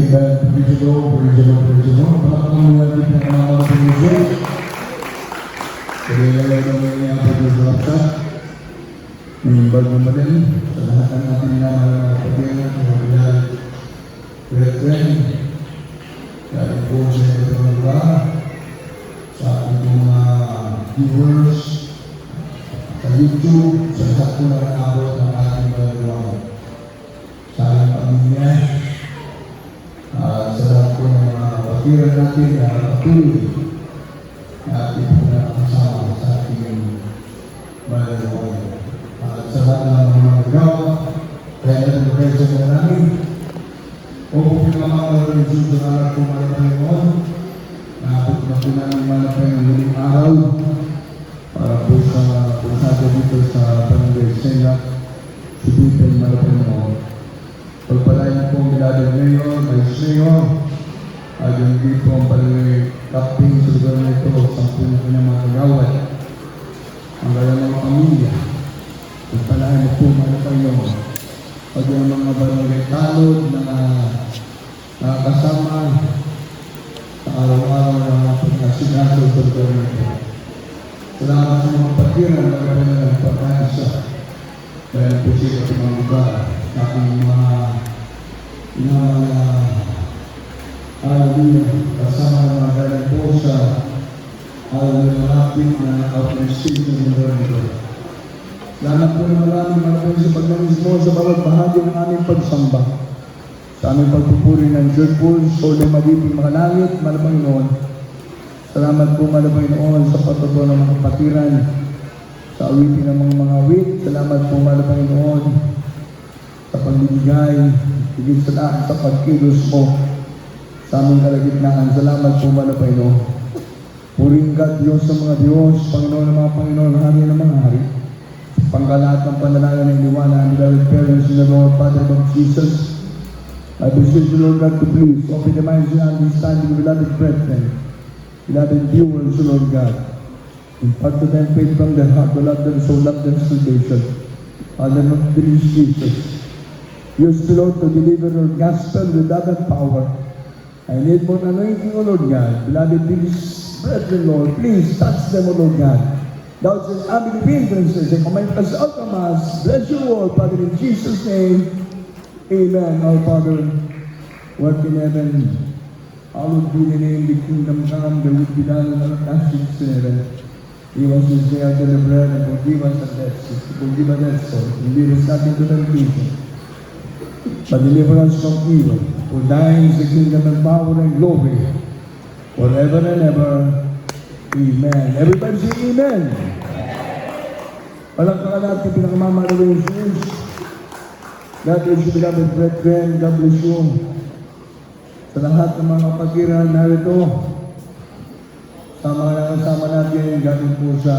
Amen. Praise the Lord, praise the Lord, praise the Lord. Palakpakan natin ang mga pag-ibig. Kaya lang naman ang pag-ibig. Bago naman sa lahat ng ating mga pag-ibig, mga brethren, dahil po sa ito mga sa ating mga viewers, sa YouTube, sa lahat po na nakabot ng ating mga sa ating pamilya, sa lahat po ng mga pakiran natin na patuloy na ating po na kasama sa ating mga sa lahat ng mga nagawa, kaya natin presyo na namin. O kung pinamamalang ng Diyos na anak po mga Panginoon, naabot na po namin mga Panginoon ng araw para po sa pusado dito sa Panginoon subitin mga Panginoon. Pagpalain po ang Biladong Mayor, Vice Mayor, at hindi po ang Captain sa lugar na ito, sa po ng mga kagawad, ang kanyang mga pamilya. Pagpalain po mga Panginoon. Pag yung mga barangay talod na nakakasama sa araw-araw na pagkasinaso sa lugar na ito. Salamat sa mga patiran na kami na nagpapayasa. Dahil po sila sa mga lugar sa aking mga kasama ng mga galing po sa malapit na outreach ng lugar na ito. Salamat po na maraming sa paglamis mo sa bawat bahagi ng aming pagsamba. Sa aming pagpupuri ng joyful, solemn, maliting mga langit, malamang noon. Salamat po malamang noon sa patuto ng mga kapatiran, sa awitin ng mga awit. Salamat po malamang noon sa pagbibigay, higit sa lahat sa pagkilos mo sa aming kalagitnaan. Salamat po malamang noon. Puring God, Diyos ng mga Diyos, Panginoon ng mga Panginoon, Hari ng mga Hari. Pangkalahat ng panalangin ng liwanag, beloved parents in the Lord, Father of Jesus, I beseech you, Lord God, to please open the minds and understanding, beloved brethren, beloved viewers, Lord God. Impart to them faith from their heart, to love them, so love them salvation. Father, not please Jesus. Use the Lord to deliver your gospel with love and power. I need more anointing, O Lord God. Beloved, please, brethren, Lord, please touch them, O Lord God. Thou says, Amen, hindrances, and command us out from us. Bless you all, Father, in Jesus' name. Amen. Our Father, work in heaven, hallowed be the name, the kingdom come, the will be done on earth as it is in heaven. Give us this day our daily bread, and forgive us our debts, forgive us our faults, and lead us not into temptation, but deliver us from evil. For thine is the kingdom and power and glory, forever and ever. Amen. Everybody say amen. Palakpakan natin pinakamamahal ng Jesus. God bless you, beloved brethren. God bless you. Sa lahat ng mga pagiran narito, sa mga nakasama natin, galing po sa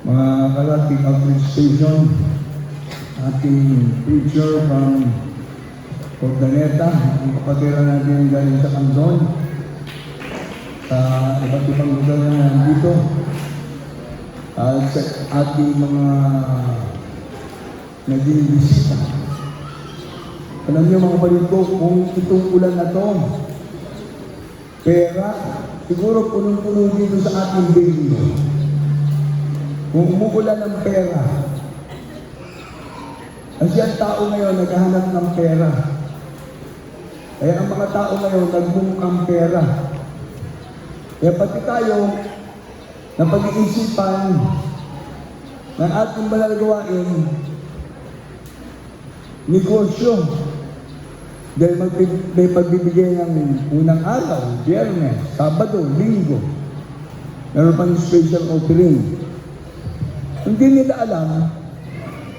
mga kalaking outreach station, ating preacher from Cordaneta, ang kapagiran natin galing sa Candon, sa iba't ibang lugar na nandito, at sa ating mga naging bisita. Alam niyo mga kapatid ko, kung itong ulan na to, pera, siguro punong-puno dito sa ating venue. Kung umuulan ng pera, kasi ang tao ngayon naghahanap ng pera. Kaya ang mga tao ngayon nagbungkang pera. Kaya pati tayo na pag-iisipan ng ating banal gawain, negosyo. Dahil may pagbibigay ng unang araw, Biyernes, Sabado, Linggo. Meron pang special offering. Hindi nila alam,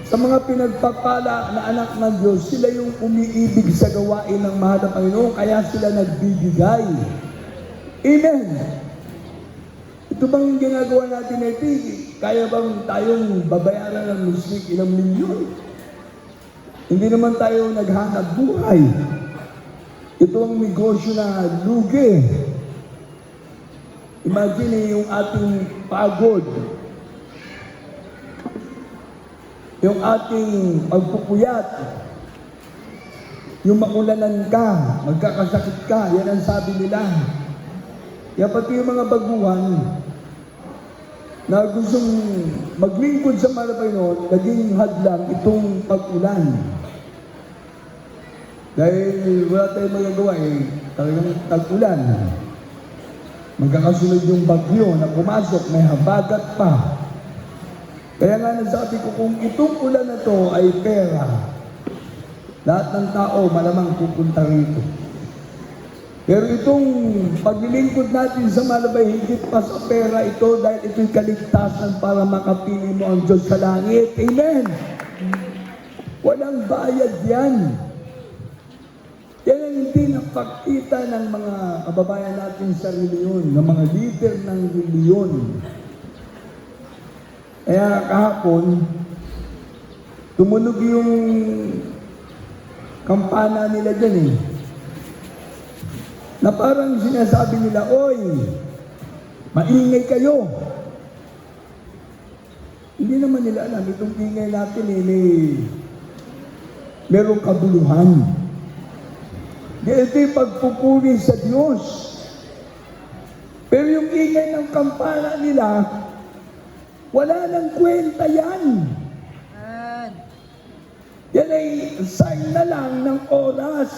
sa mga pinagpapala na anak ng Diyos, sila yung umiibig sa gawain ng mahal na Panginoon, kaya sila nagbibigay. Amen! Ito bang ginagawa natin na ito? Kaya bang tayong babayaran ng musik ilang milyon? Hindi naman tayo naghanap buhay. Ito ang negosyo na lugi. Imagine yung ating pagod, yung ating pagpupuyat, yung maulanan ka, magkakasakit ka, yan ang sabi nila. Kaya pati yung mga baguhan na gustong maglingkod sa malabay noon, naging hadlang itong pag-ulan. Dahil wala tayong magagawa talagang tag-ulan. Magkakasunod yung bagyo na pumasok, may habagat pa. Kaya nga nasabi ko, kung itong ulan na to ay pera, lahat ng tao malamang pupunta rito. Pero itong paglilingkod natin sa malabay, higit pa sa pera ito dahil ito'y kaligtasan para makapili mo ang Diyos sa langit. Amen! Walang bayad yan. Yan ang hindi napakita ng mga kababayan natin sa reliyon, ng mga leader ng reliyon. Kaya kahapon, tumunog yung kampana nila dyan na parang sinasabi nila, oy, maingay kayo. Hindi naman nila alam, itong ingay natin merong kabuluhan. Ito'y pagpupuri sa Diyos. Pero yung ingay ng kampana nila, wala nang kwenta yan. Yan ay sign na lang ng oras.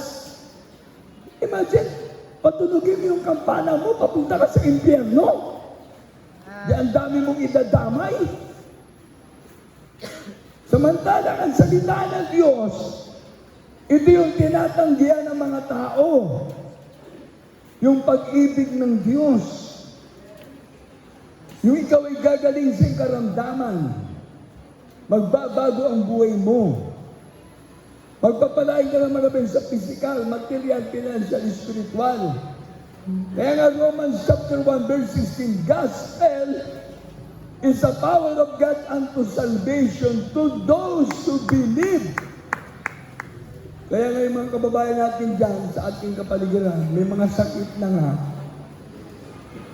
Imagine, patunugin mo yung kampana mo, papunta ka sa impyerno. Ang dami mong idadamay. Samantala, ang salita ng Diyos, ito yung tinatanggihan ng mga tao. Yung pag-ibig ng Diyos. Yung ikaw ay gagaling sa karamdaman. Magbabago ang buhay mo. Magpapalain ka ng marami sa physical, material, financial, spiritual. Kaya nga Romans chapter 1 verse 16, Gospel is the power of God unto salvation to those who believe. Kaya nga yung mga kababayan natin dyan sa ating kapaligiran, may mga sakit na nga,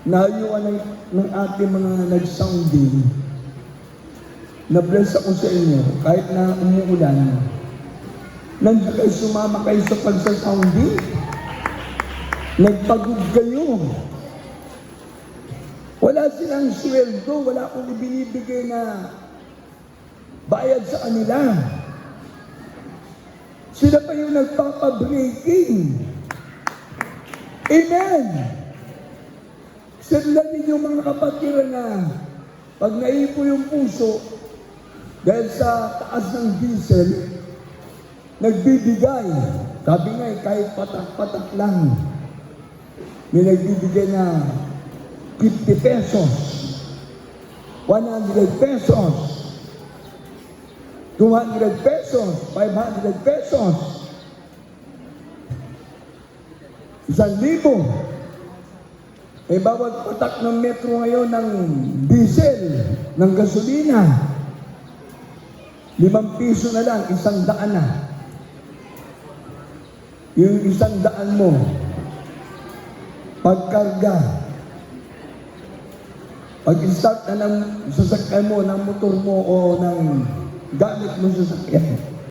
nayuan ng ating mga nag-sounding. Na-bless ako sa inyo, kahit na umuulan, nandiyan kayo, sumama kayo sa pagsasounding. Nagpagod kayo. Wala silang sweldo, wala akong ibinibigay na bayad sa kanila. Sila pa yung nagpapabreaking. Amen! Sila ninyo mga kapatiran na pag naipo yung puso dahil sa taas ng diesel, nagbibigay. Sabi nga kahit patak-patak lang, may nagbibigay na 50 pesos, 100 pesos, 200 pesos, 500 pesos, 1,000. Bawat patak ng metro ngayon ng diesel, ng gasolina, 5 piso na lang, 100 na. Yung 100 mo, pagkarga, pag-start na ng sasakyan mo, ng motor mo o ng gamit mo sa sasakyan,